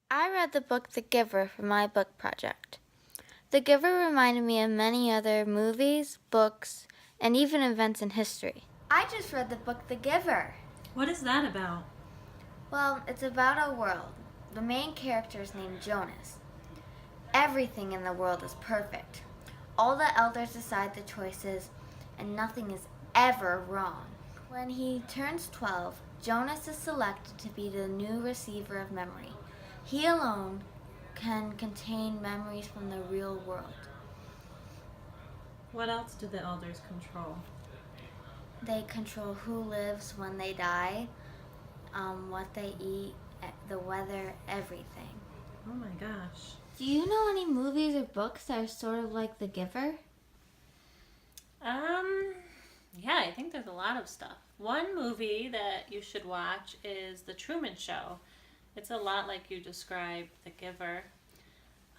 I read the book The Giver for my book project. The Giver reminded me of many other movies, books, and even events in history. I just read the book The Giver. What is that about? Well, it's about a world. The main character is named Jonas. Everything in the world is perfect. All the elders decide the choices, and nothing is ever wrong. When he turns 12, Jonas is selected to be the new receiver of memory. He alone can contain memories from the real world. What else do the elders control? They control who lives when they die, what they eat, the weather, everything. Oh my gosh. Do you know any movies or books that are sort of like The Giver? Yeah, I think there's a lot of stuff. One movie that you should watch is The Truman Show. It's a lot like you described The Giver.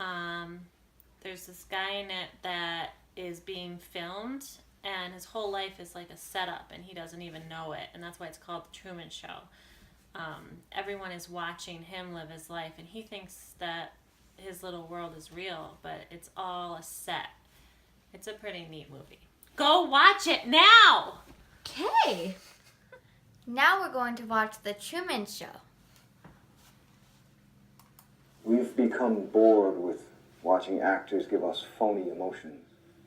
Um, there's this guy in it that is being filmed, and his whole life is like a setup, and he doesn't even know it, and that's why it's called The Truman Show. Everyone is watching him live his life, and he thinks that his little world is real, but it's all a set. It's a pretty neat movie. Go watch it now! Okay. Now we're going to watch The Truman Show. We've become bored with watching actors give us phony emotions.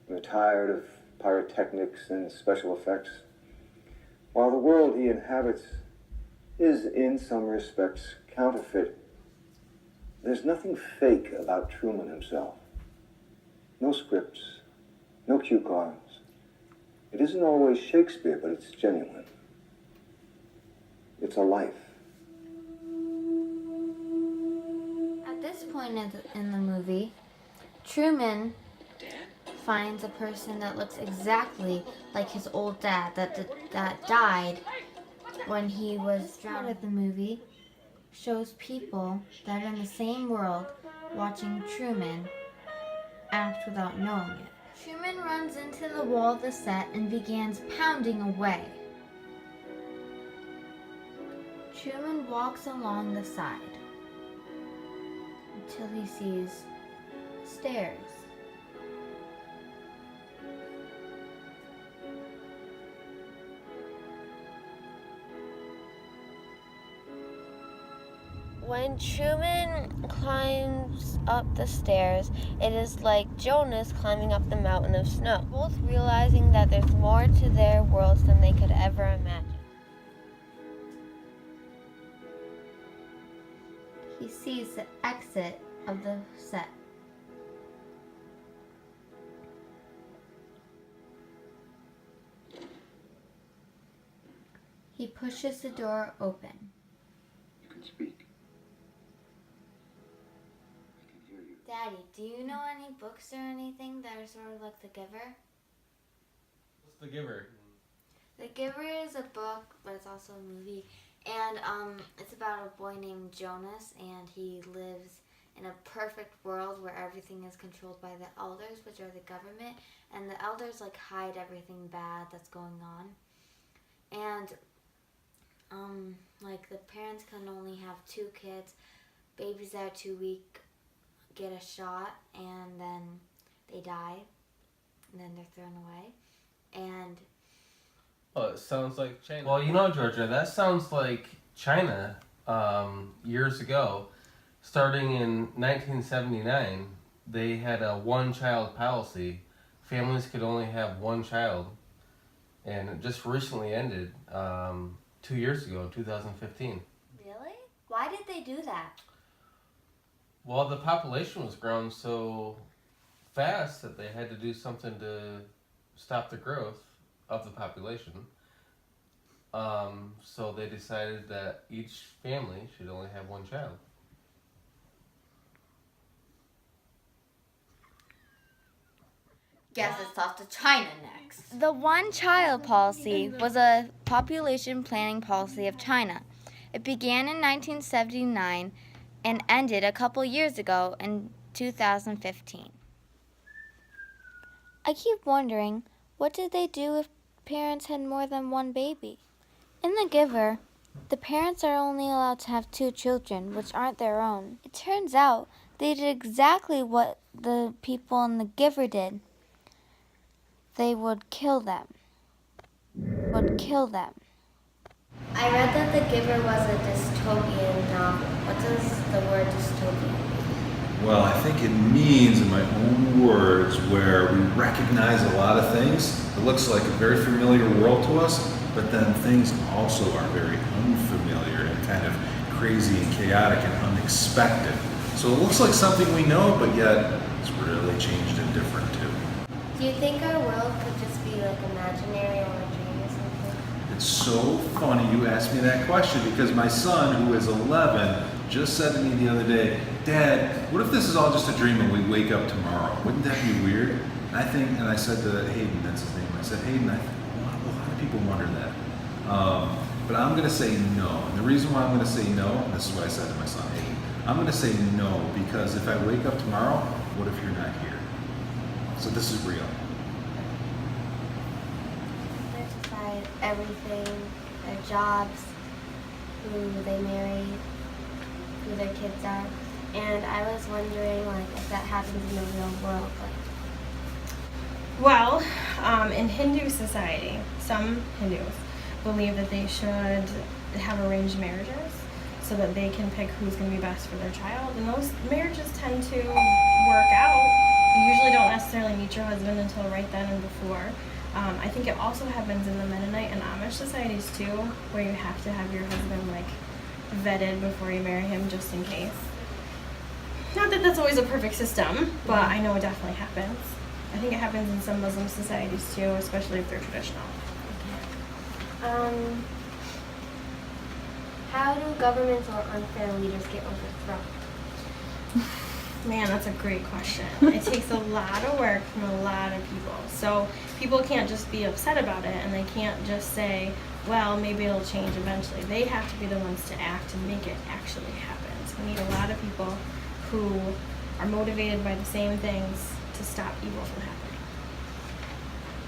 We're tired of pyrotechnics and special effects. While the world he inhabits is, in some respects, counterfeit, there's nothing fake about Truman himself. No scripts, no cue cards. It isn't always Shakespeare, but it's genuine. It's a life. At this point in the movie, Truman finds a person that looks exactly like his old dad that died when he was drowned. The movie shows people that are in the same world watching Truman act without knowing it. Truman runs into the wall of the set and begins pounding away. Truman walks along the side until he sees stairs. When Truman climbs up the stairs, it is like Jonas climbing up the mountain of snow, both realizing that there's more to their worlds than they could ever imagine. He sees the exit of the set. He pushes the door open. You can speak. I can hear you. Daddy, do you know any books or anything that are sort of like The Giver? What's The Giver? The Giver is a book, but it's also a movie. And it's about a boy named Jonas, and he lives in a perfect world where everything is controlled by the elders, which are the government. And the elders like hide everything bad that's going on. And like the parents can only have 2 kids. Babies that are too weak get a shot, and then they die, and then they're thrown away. And Oh, it sounds like China. Well, you know, Georgia, that sounds like China years ago. Starting in 1979, they had a one-child policy. Families could only have one child. And it just recently ended 2 years ago, in 2015. really? Why did they do that? Well, the population was growing so fast that they had to do something to stop the growth of the population. So they decided that each family should only have one child. Guess it's off to China next. The one-child policy was a population planning policy of China. It began in 1979 and ended a couple years ago in 2015. I keep wondering, what did they do if parents had more than one baby? In The Giver, The parents are only allowed to have 2 children, which aren't their own. It turns out they did exactly what the people in The Giver did. They would kill them. I read that The Giver was a dystopian novel. What does the word dystopian mean? Well, I think it means, in my own words, where we recognize a lot of things. It looks like a very familiar world to us, but then things also are very unfamiliar and kind of crazy and chaotic and unexpected. So it looks like something we know, but yet it's really changed and different too. Do you think our world could just be like imaginary or a dream or something? It's so funny you asked me that question because my son, who is 11, just said to me the other day, "Dad, what if this is all just a dream and we wake up tomorrow? Wouldn't that be weird?" And I said to Hayden, that's his name, I said, "Hayden, I think a lot of people wonder that." But I'm going to say no. And the reason why I'm going to say no, and this is what I said to my son, Hayden, I'm going to say no because if I wake up tomorrow, what if you're not here? So this is real. They decide everything, their jobs, who they marry, who their kids are. And I was wondering, like, if that happens in the real world, like. Well, in Hindu society, some Hindus believe that they should have arranged marriages so that they can pick who's going to be best for their child. And those marriages tend to work out. You usually don't necessarily meet your husband until right then and before. I think it also happens in the Mennonite and Amish societies too, where you have to have your husband like vetted before you marry him just in case. Not that that's always a perfect system, but I know it definitely happens. I think it happens in some Muslim societies too, especially if they're traditional. How do governments or unfair leaders get overthrown? Man, that's a great question. It takes a lot of work from a lot of people. So people can't just be upset about it and they can't just say, well, maybe it'll change eventually. They have to be the ones to act and make it actually happen. So we need a lot of people who are motivated by the same things to stop evil from happening.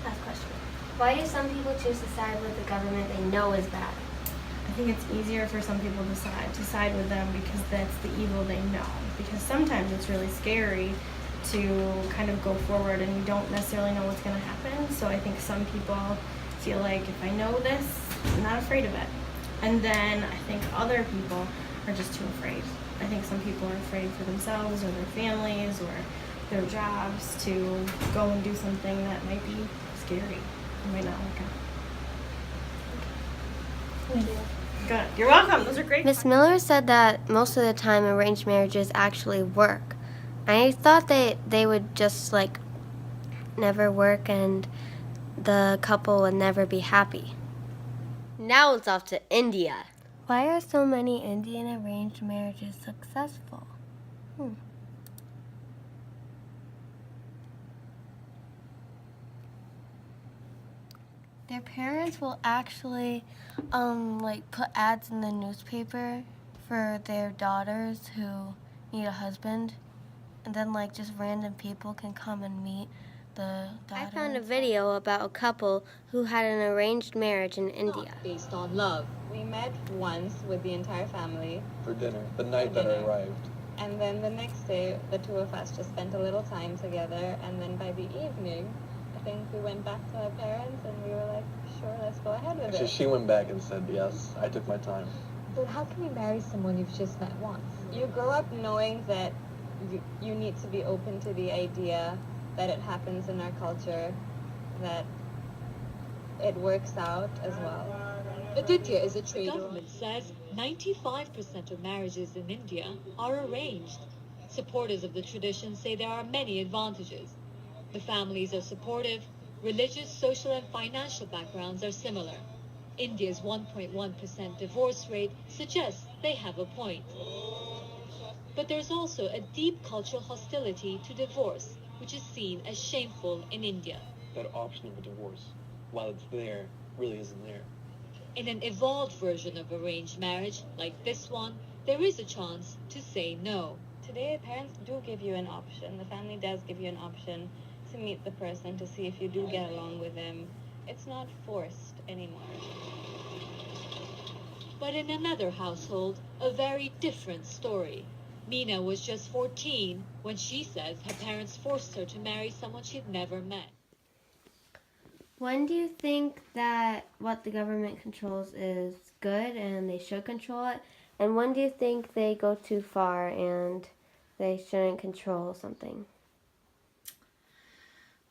Last question. Why do some people choose to side with the government they know is bad? I think it's easier for some people to side with them because that's the evil they know. Because sometimes it's really scary to kind of go forward and you don't necessarily know what's going to happen. So I think some people feel like if I know this, I'm not afraid of it. And then I think other people are just too afraid. I think some people are afraid for themselves or their families or their jobs to go and do something that might be scary. It might not work out. Thank you. Good. You're welcome. Those are great. Miss Miller said that most of the time arranged marriages actually work. I thought they would just like never work and the couple would never be happy. Now it's off to India. Why are so many Indian arranged marriages successful? Their parents will actually like put ads in the newspaper for their daughters who need a husband, and then like just random people can come and meet the daughter. I found a video about a couple who had an arranged marriage in India. Based on love. We met once with the entire family. For dinner, the night that I arrived. And then the next day, the two of us just spent a little time together. And then by the evening, I think we went back to our parents and we were like, sure, let's go ahead with Actually, it. she went back and said, yes, I took my time. But how can you marry someone you've just met once? You grow up knowing that you need to be open to the idea that it happens in our culture, that it works out as well. Aditya is a trader. The government says 95% of marriages in India are arranged. Supporters of the tradition say there are many advantages. The families are supportive, religious, social, and financial backgrounds are similar. India's 1.1% divorce rate suggests they have a point. But there's also a deep cultural hostility to divorce, which is seen as shameful in India. That option of a divorce, while it's there, really isn't there. In an evolved version of arranged marriage, like this one, there is a chance to say no. Today, parents do give you an option. The family does give you an option to meet the person, to see if you do get along with them. It's not forced anymore. But But in another household, a very different story. Mina was just 14 when she says her parents forced her to marry someone she'd never met. When do you think that what the government controls is good and they should control it? And when do you think they go too far and they shouldn't control something?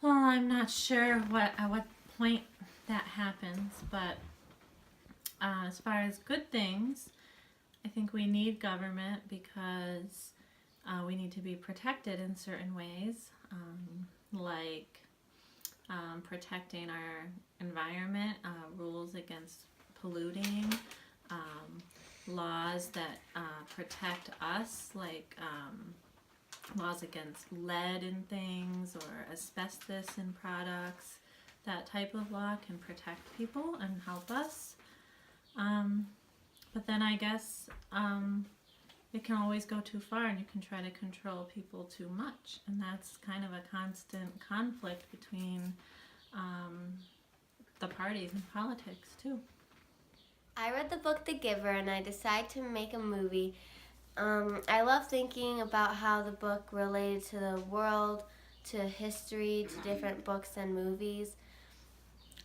Well, I'm not sure at what point that happens, but as far as good things, I think we need government because we need to be protected in certain ways, like protecting our environment, rules against polluting, laws that protect us, like laws against lead in things or asbestos in products. That type of law can protect people and help us. But then I guess it can always go too far and you can try to control people too much. And that's kind of a constant conflict between the parties in politics too. I read the book The Giver and I decided to make a movie. I love thinking about how the book related to the world, to history, to different books and movies.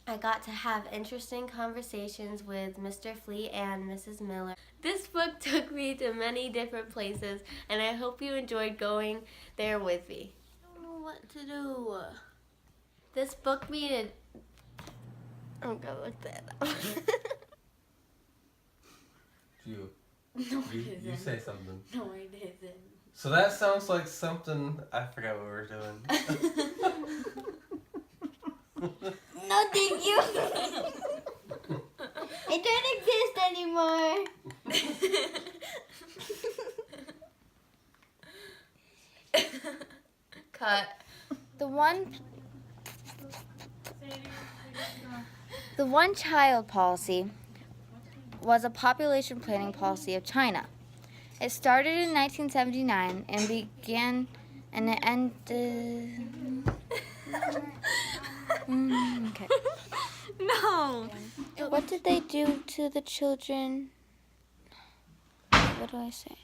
I got to have interesting conversations with Mr. Fleet and Mrs. Miller. This book took me to many different places, and I hope you enjoyed going there with me. I don't know what to do. This book needed... I'm gonna look that up. You No, it you isn't. say something. No, it isn't. So that sounds like something, I forgot what we were doing. No, thank you. It don't exist anymore. Cut. The one child policy was a population planning policy of China. It started in 1979 and began and it ended. Okay. No. What did they do to the children? What do I say?